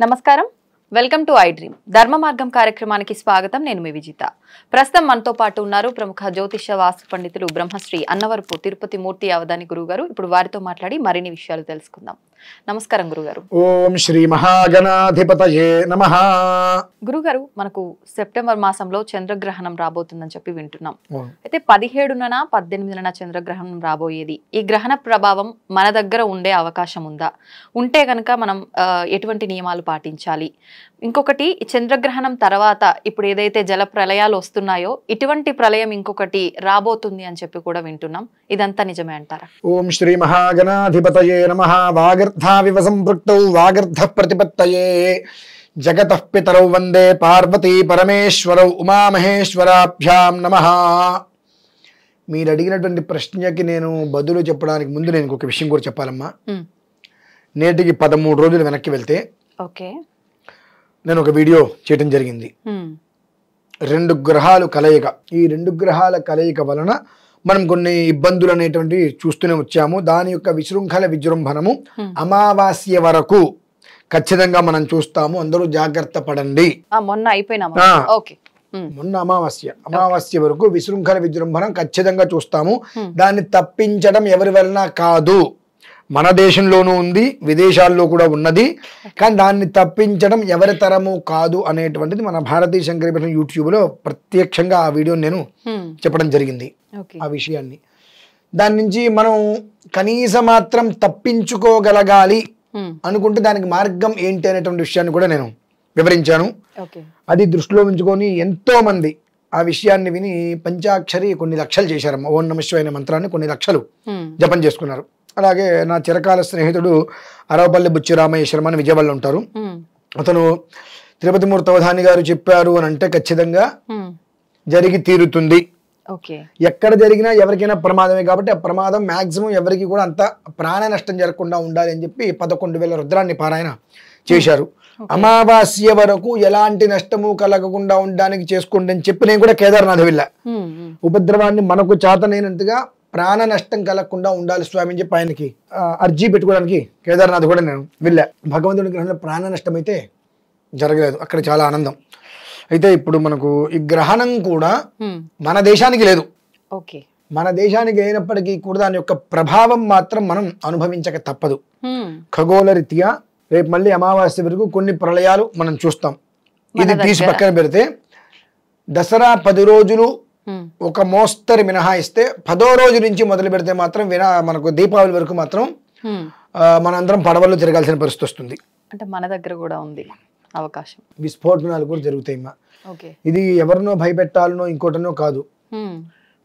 నమస్కారం welcome to I dream ధర్మ మార్గం కార్యక్రమానికి స్వాగతం నేను మీ విజిత ప్రస్తుతం మనతో పాటు ఉన్నారు ప్రముఖ జ్యోతిష వాస్తు పండితులు బ్రహ్మశ్రీ అన్నవరపు తిరుపతి మూర్తి అవధాని గురుగారు ఇప్పుడు వారితో మాట్లాడి మరిన్ని విషయాలు తెలుసుకుందాం నమస్కారం గురుగారు ఓం శ్రీ మహాగణాధిపతయే నమః గురుగారు మనకు సెప్టెంబర్ మాసంలో చంద్రగ్రహణం రాబోతుందని చెప్పి వింటున్నాం అయితే 17న 18న చంద్రగ్రహణం రాబోయేది ఈ గ్రహణ ప్రభావం మన దగ్గర ఉండే అవకాశం ఉందా ఉంటే గనక మనం ఎటువంటి నియమాలు పాటించాలి ఇంకొకటి చంద్రగ్రహణం తర్వాత ఇప్పుడు ఏదైతే జల ప్రళయాలు వస్తున్నాయో ఇటువంటి ప్రళయం ఇంకొకటి రాబోతుంది అని చెప్పి కూడా వింటున్నాం ఇదంతా నిజమే అంటారా ఓం శ్రీ మహాగణాధిపతయే నమః వాగర్ధావివ సంపృక్తౌ వాగర్ధ ప్రతిపత్తయే జగతః పితరౌ వందే పార్వతీ పరమేశ్వరౌ ఉమామహేశ్వరాభ్యాం నమః మీరు అడిగినటువంటి ప్రశ్నకి నేను బదులు చెప్పడానికి ముందు నేను ఇంకొక విషయం కూడా చెప్పాలమ్మా నేటికి 13 రోజులు వెనక్కి వెళ్తే ఓకే నేను ఒక వీడియో చేయడం జరిగింది 2 గ్రహాలు కలయిక ఈ 2 గ్రహాల కలయిక వలన మనం కొన్ని ఇబ్బందులు అనేటువంటివి చూస్తూనే వచ్చాము దాని యొక్క విశృంఖల విజృంభణము అమావాస్య వరకు ఖచ్చితంగా మనం చూస్తాము అందరూ జాగ్రత్త పడండి మొన్న అయిపోయినా ఓకే మొన్న అమావాస్య వరకు విశృంఖల విజృంభణం ఖచ్చితంగా చూస్తాము దాన్ని తప్పించడం ఎవరి వలన కాదు మన దేశంలోనూ ఉంది విదేశాల్లో కూడా ఉన్నది కానీ దాన్ని తప్పించడం ఎవరి తరము కాదు అనేటువంటిది మన భారతీయ శంకరీపీఠం యూట్యూబ్లో ప్రత్యక్షంగా ఆ వీడియో నేను చెప్పడం జరిగింది ఆ విషయాన్ని దాని నుంచి మనం కనీస మాత్రం తప్పించుకోగలగాలి అనుకుంటే దానికి మార్గం ఏంటి అనేటువంటి విషయాన్ని కూడా నేను వివరించాను అది దృష్టిలో ఉంచుకొని ఎంతో మంది ఆ విషయాన్ని విని పంచాక్షరి కొన్ని లక్షలు చేశారమ్మ ఓం నమః శివాయ అనే మంత్రాన్ని కొన్ని లక్షలు జపం చేసుకున్నారు అలాగే నా చిరకాల స్నేహితుడు అరవపల్లి బుచ్చిరామయ్య శర్మ అని విజయవాడలో ఉంటారు అతను తిరుపతి మూర్తి అవధాని గారు చెప్పారు అని అంటే ఖచ్చితంగా జరిగి తీరుతుంది ఎక్కడ జరిగినా ఎవరికైనా ప్రమాదమే కాబట్టి ఆ ప్రమాదం మాక్సిమం ఎవరికి కూడా అంత ప్రాణ నష్టం జరగకుండా ఉండాలి అని చెప్పి 11,000 రుద్రాన్ని పారాయణ చేశారు అమావాస్య వరకు ఎలాంటి నష్టము కలగకుండా ఉండడానికి చేసుకోండి అని చెప్పి నేను కూడా కేదార్నాథ్ వెళ్ళా ఉపద్రవాన్ని మనకు చేతనైనంతగా ప్రాణ నష్టం కలగకుండా ఉండాలి స్వామి అని చెప్పి ఆయనకి అర్జీ పెట్టుకోవడానికి కేదార్నాథ్ కూడా నేను వెళ్ళా భగవంతుడి గ్రహంలో ప్రాణ నష్టం అయితే జరగలేదు అక్కడ చాలా ఆనందం అయితే ఇప్పుడు మనకు ఈ గ్రహణం కూడా మన దేశానికి లేదు మన దేశానికి లేనప్పటికీ కూడా దాని యొక్క ప్రభావం మాత్రం మనం అనుభవించక తప్పదు ఖగోళ రీత్యా రేపు మళ్ళీ అమావాస్య వరకు కొన్ని ప్రళయాలు మనం చూస్తాం ఇది తీసి పక్కన పెడితే దసరా 10 రోజులు ఒక మోస్తరు మినహాయిస్తే 10వ రోజు నుంచి మొదలు పెడితే మాత్రం మనకు దీపావళి వరకు మాత్రం మనందరం పడవల్లో తిరగాల్సిన పరిస్థితి వస్తుంది అంటే మన దగ్గర కూడా ఉంది అవకాశం విస్ఫోటనాలు కూడా జరుగుతాయి ఇది ఎవరినో భయపెట్టాలనో ఇంకోటనో కాదు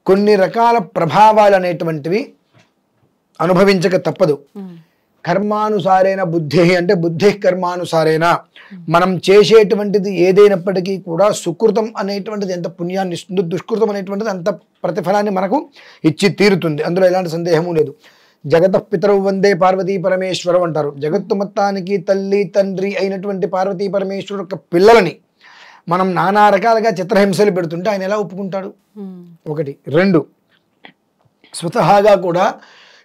కొన్ని రకాల ప్రభావాలు అనేటువంటివి అనుభవించక తప్పదు కర్మానుసారేణ బుద్ధి అంటే బుద్ధి కర్మానుసారేణ మనం చేసేటువంటిది ఏదైనప్పటికీ కూడా సుకృతం అనేటువంటిది ఎంత పుణ్యాన్ని ఇస్తుందో దుష్కృతం అనేటువంటిది అంత ప్రతిఫలాన్ని మనకు ఇచ్చి తీరుతుంది అందులో ఎలాంటి సందేహము లేదు జగత పితరౌ వందే పార్వతీ పరమేశ్వరం అంటారు జగత్తు మొత్తానికి తల్లి తండ్రి అయినటువంటి పార్వతీ పరమేశ్వరు యొక్క పిల్లలని మనం నానా రకాలుగా చిత్రహింసలు పెడుతుంటే ఆయన ఎలా ఒప్పుకుంటాడు 1 2 స్వతహాగా కూడా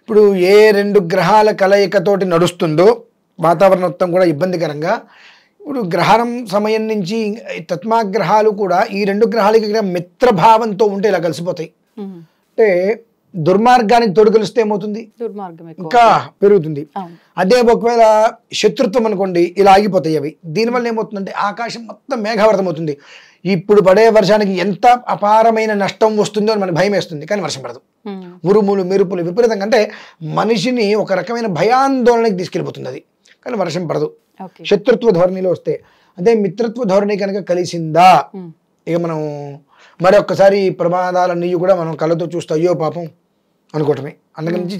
ఇప్పుడు ఏ 2 గ్రహాల కలయికతోటి నడుస్తుందో వాతావరణం మొత్తం కూడా ఇబ్బందికరంగా ఇప్పుడు గ్రహణం సమయం నుంచి తత్మాగ్రహాలు కూడా ఈ 2 గ్రహాలకి మిత్రభావంతో ఉంటే ఇలా కలిసిపోతాయి అంటే దుర్మార్గానికి తోడు కలిస్తే ఏమవుతుంది ఇంకా పెరుగుతుంది అదే ఒకవేళ శత్రుత్వం అనుకోండి ఇలా ఆగిపోతాయి అవి దీనివల్ల ఏమవుతుందంటే ఆకాశం మొత్తం మేఘావృతం అవుతుంది ఇప్పుడు పడే వర్షానికి ఎంత అపారమైన నష్టం వస్తుందో అని మనకు భయం వేస్తుంది కానీ వర్షం పడదు ఉరుములు మెరుపులు విపరీతంగా అంటే మనిషిని ఒక రకమైన భయాందోళనకి తీసుకెళ్ళిపోతుంది అది కానీ వర్షం పడదు శత్రుత్వ ధోరణిలో వస్తే అదే మిత్రత్వ ధోరణి కనుక కలిసిందా ఇక మనం మరొక్కసారి ప్రమాదాలన్నీ కూడా మనం కళ్ళతో చూస్తే అయ్యో పాపం అనుకోవటమే అందుకని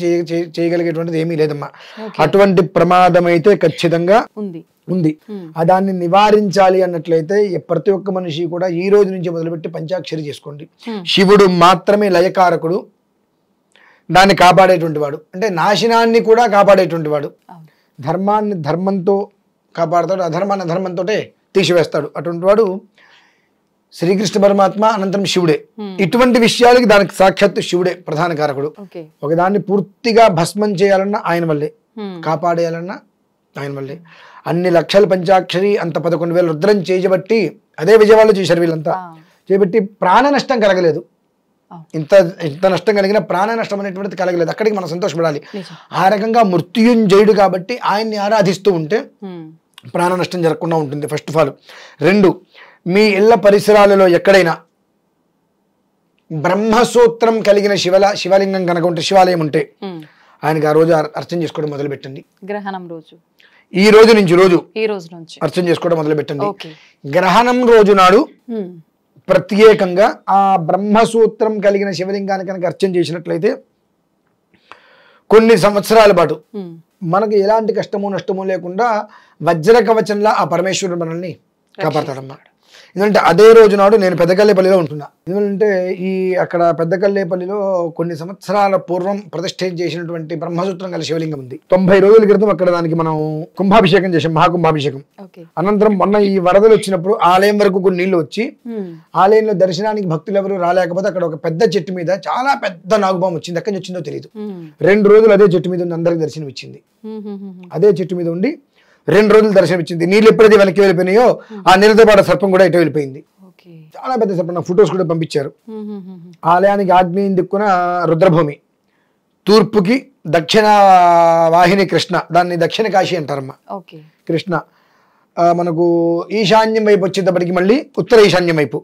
చేయగలిగేటువంటిది ఏమీ లేదమ్మా అటువంటి ప్రమాదం అయితే ఖచ్చితంగా ఉంది దాన్ని నివారించాలి అన్నట్లయితే ప్రతి ఒక్క మనిషి కూడా ఈ రోజు నుంచి మొదలుపెట్టి పంచాక్షరి చేసుకోండి శివుడు మాత్రమే లయకారకుడు దాన్ని కాపాడేటువంటి వాడు అంటే నాశనాన్ని కూడా కాపాడేటువంటి వాడు ధర్మాన్ని ధర్మంతో కాపాడతాడు అధర్మాన్ని అధర్మంతో తీసివేస్తాడు అటువంటి వాడు శ్రీకృష్ణ పరమాత్మ అనంతరం శివుడే ఇటువంటి విషయాలకి దానికి సాక్షాత్తు శివుడే ప్రధాన కారకుడు ఒకదాన్ని పూర్తిగా భస్మం చేయాలన్నా ఆయన వల్లే కాపాడేయాలన్నా ఆయన వల్లే అన్ని లక్షల పంచాక్షరి అంత 11,000 రుద్రం చేయబట్టి అదే విజయవాడలో చేశారు వీళ్ళంతా. చేయబట్టి ప్రాణ నష్టం కలగలేదు. ఇంత నష్టం కలిగిన ప్రాణ నష్టం అనేటువంటిది కలగలేదు. అక్కడికి మనం సంతోషపడాలి. ఆ రకంగా మృత్యుంజయుడు కాబట్టి ఆయన్ని ఆరాధిస్తూ ఉంటే ప్రాణ నష్టం జరగకుండా ఉంటుంది. First of all. 2, మీ ఇళ్ల పరిసరాలలో ఎక్కడైనా బ్రహ్మసూత్రం కలిగిన శివలింగం కనుక ఉంటే, శివాలయం ఉంటే ఆయనకి ఆ రోజు అర్చన చేసుకోవడం మొదలు పెట్టండి. గ్రహణం రోజు ఈ రోజు నుంచి అర్చన చేసుకోవడం మొదలు పెట్టండి. గ్రహణం రోజు నాడు ప్రత్యేకంగా ఆ బ్రహ్మసూత్రం కలిగిన శివలింగాన్ని కనుక అర్చన చేసినట్లయితే కొన్ని సంవత్సరాల పాటు మనకు ఎలాంటి కష్టము నష్టము లేకుండా వజ్ర కవచంలా ఆ పరమేశ్వరుడు మనల్ని కాపాడతాడమ్మా. ఎందుకంటే అదే రోజు నాడు నేను పెద్దకల్లేపల్లిలో ఉంటున్నా. ఎందుకంటే అక్కడ పెద్దకల్లేపల్లిలో కొన్ని సంవత్సరాల పూర్వం ప్రతిష్ఠ చేసినటువంటి బ్రహ్మసూత్రం గల శివలింగం ఉంది. 90 రోజుల క్రితం అక్కడ దానికి మనం కుంభాభిషేకం చేసాం, మహాకుంభాభిషేకం. అనంతరం మొన్న ఈ వరదలు వచ్చినప్పుడు ఆలయం వరకు కొన్ని నీళ్లు వచ్చి ఆలయంలో దర్శనానికి భక్తులు ఎవరు రాలేకపోతే అక్కడ ఒక పెద్ద చెట్టు మీద చాలా పెద్ద నాగుపాము వచ్చింది. ఎక్కడి నుంచి వచ్చిందో తెలియదు. 2 రోజులు అదే చెట్టు మీద ఉండి అందరికి దర్శనం ఇచ్చింది. అదే చెట్టు మీద ఉండి 2 రోజులు దర్శనం ఇచ్చింది. నీళ్ళు ఎప్పుడైతే వెనక్కి వెళ్ళిపోయినాయో ఆ నీళ్ళతో పాటు సర్పం కూడా ఇటు వెళ్ళిపోయింది. చాలా పెద్ద సర్పం. నాకు ఫొటోస్ కూడా పంపించారు. ఆలయానికి ఆగ్నేయం దిక్కున రుద్రభూమి, తూర్పుకి దక్షిణ వాహిని కృష్ణ, దాన్ని దక్షిణ కాశీ అంటారమ్మా. కృష్ణ మనకు ఈశాన్యం వైపు వచ్చేటప్పటికి మళ్ళీ ఉత్తర ఈశాన్యం వైపు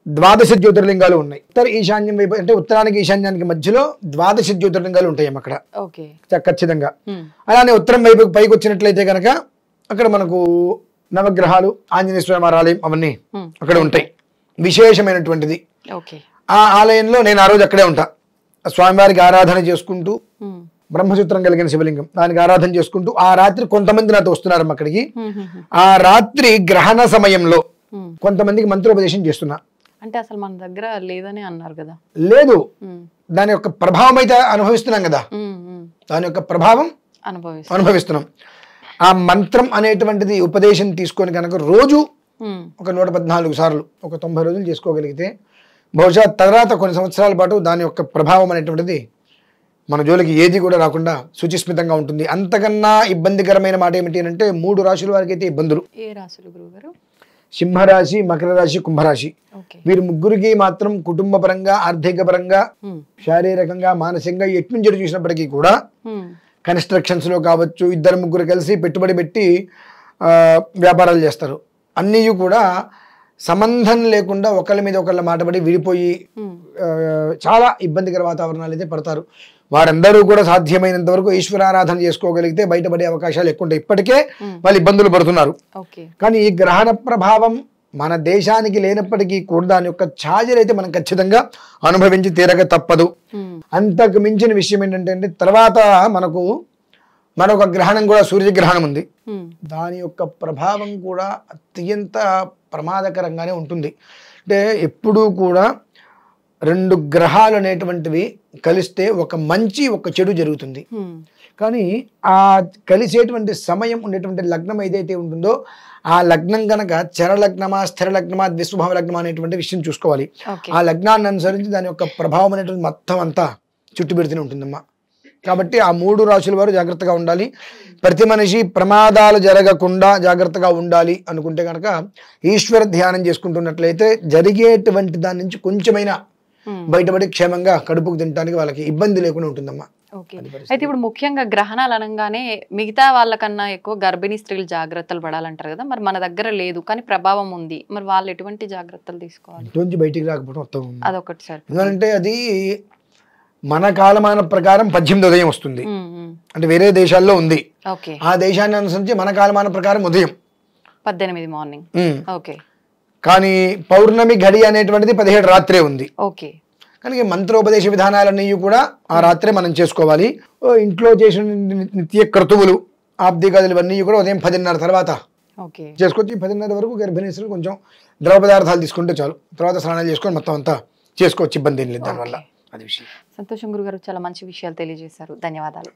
12 జ్యోతిర్లింగాలు ఉన్నాయి. ఉత్తర ఈశాన్యం వైపు అంటే ఉత్తరానికి ఈశాన్యానికి మధ్యలో 12 జ్యోతిర్లింగాలు ఉంటాయి అక్కడ ఖచ్చితంగా. అలానే ఉత్తరం వైపు పైకి వచ్చినట్లయితే కనుక అక్కడ మనకు నవగ్రహాలు, ఆంజనేయ స్వామి ఆలయం అవన్నీ అక్కడ ఉంటాయి. విశేషమైనటువంటిది. ఆ ఆలయంలో నేను ఆ రోజు అక్కడే ఉంటా. స్వామివారికి ఆరాధన చేసుకుంటూ బ్రహ్మసూత్రం కలిగిన శివలింగం దానికి ఆరాధన చేసుకుంటూ ఆ రాత్రి కొంతమంది నాతో వస్తున్నారు అక్కడికి. ఆ రాత్రి గ్రహణ సమయంలో కొంతమందికి మంత్రోపదేశం చేస్తున్నా. అంటే అసలు మన దగ్గర లేదని అన్నారు కదా. లేదు, దాని యొక్క ప్రభావం అయితే అనుభవిస్తున్నాం కదా. దాని యొక్క ప్రభావం అనుభవిస్తున్నాం. ఆ మంత్రం అనేటువంటిది ఉపదేశం తీసుకొని కనుక రోజు ఒక 114 సార్లు ఒక 90 రోజులు చేసుకోగలిగితే బహుశా తర్వాత కొన్ని సంవత్సరాల పాటు దాని యొక్క ప్రభావం అనేటువంటిది మన జోలికి ఏది కూడా రాకుండా శుచిస్మితంగా ఉంటుంది. అంతకన్నా ఇబ్బందికరమైన మాట ఏమిటి అంటే 3 రాశుల వారికి అయితే ఇబ్బందులు. ఏ రాశులు గురుగారు? సింహరాశి, మకర రాశి, కుంభరాశి. వీరు ముగ్గురికి మాత్రం కుటుంబ పరంగా, ఆర్థిక పరంగా, శారీరకంగా, మానసికంగా ఎట్నుంచి చూసినప్పటికీ కూడా కన్స్ట్రక్షన్స్ లో కావచ్చు, 2-3 కలిసి పెట్టుబడి పెట్టి వ్యాపారాలు చేస్తారు. అన్నీ కూడా సంబంధం లేకుండా ఒకళ్ళ మీద ఒకళ్ళ మాటపడి విడిపోయి చాలా ఇబ్బందికర వాతావరణాలు అయితే పడతారు. వారందరూ కూడా సాధ్యమైనంత వరకు ఈశ్వరారాధన చేసుకోగలిగితే బయటపడే అవకాశాలు ఎక్కువ ఉంటాయి. ఇప్పటికే వాళ్ళు ఇబ్బందులు పడుతున్నారు. కానీ ఈ గ్రహణ ప్రభావం మన దేశానికి లేనప్పటికీ కూడా దాని యొక్క ఛార్జర్ అయితే మనం ఖచ్చితంగా అనుభవించి తీరక తప్పదు. అంతకు మించిన విషయం ఏంటంటే తర్వాత మరొక గ్రహణం కూడా సూర్యగ్రహణం ఉంది. దాని యొక్క ప్రభావం కూడా అత్యంత ప్రమాదకరంగానే ఉంటుంది. అంటే ఎప్పుడూ కూడా 2 గ్రహాలు అనేటువంటివి కలిస్తే ఒక మంచి ఒక చెడు జరుగుతుంది. కానీ ఆ కలిసేటువంటి సమయం ఉండేటువంటి లగ్నం ఏదైతే ఉంటుందో ఆ లగ్నం కనుక చరలగ్నమా, స్థిర లగ్నమా, ద్విస్వభావ లగ్నమా అనేటువంటి విషయం చూసుకోవాలి. ఆ లగ్నాన్ని అనుసరించి దాని యొక్క ప్రభావం అనేటువంటి మొత్తం అంతా చుట్టుపెడుతూనే ఉంటుందమ్మా. కాబట్టి ఆ 3 రాశుల వారు జాగ్రత్తగా ఉండాలి. ప్రతి మనిషి ప్రమాదాలు జరగకుండా జాగ్రత్తగా ఉండాలి అనుకుంటే కనుక ఈశ్వర ధ్యానం చేసుకుంటున్నట్లయితే జరిగేటువంటి దాని నుంచి కొంచెమైనా బయటపడి క్షేమంగా కడుపుకు తినడానికి వాళ్ళకి ఇబ్బంది లేకుండా ఉంటుందమ్మా. అయితే ఇప్పుడు ముఖ్యంగా గ్రహణాలు అనగానే మిగతా వాళ్ళకన్నా ఎక్కువ గర్భిణీ స్త్రీలు జాగ్రత్తలు పడాలంటారు కదా. మరి మన దగ్గర లేదు కానీ ప్రభావం ఉంది. మరి వాళ్ళు ఎటువంటి జాగ్రత్తలు తీసుకోవాలి? బయటికి రాకపోవడం అదొకటి సార్. ఎందుకంటే అది మన కాలమాన ప్రకారం 18 ఉదయం వస్తుంది. అంటే వేరే దేశాల్లో ఉంది. ఆ దేశాన్ని అనుసరించి మన కాలమాన ప్రకారం ఉదయం 18 మార్నింగ్. కానీ పౌర్ణమి గడి అనేటువంటిది 17 రాత్రే ఉంది. కనుక మంత్రోపదేశ విధానాలన్నీ కూడా ఆ రాత్రే మనం చేసుకోవాలి. ఇంట్లో చేసిన నిత్య క్రతువులు, ఆబ్దికాదులు ఇవన్నీ కూడా ఉదయం 10:30 తర్వాత చేసుకొచ్చి 10:30 వరకు గర్భిణీ స్త్రీలు కొంచెం ద్రవ పదార్థాలు తీసుకుంటే చాలు. తర్వాత స్నానాలు చేసుకొని మొత్తం అంతా చేసుకోవచ్చు, ఇబ్బంది ఏం లేదు దానివల్ల. అది విషయం. సంతోషం గురుగారు, చాలా మంచి విషయాలు తెలియజేశారు. ధన్యవాదాలు.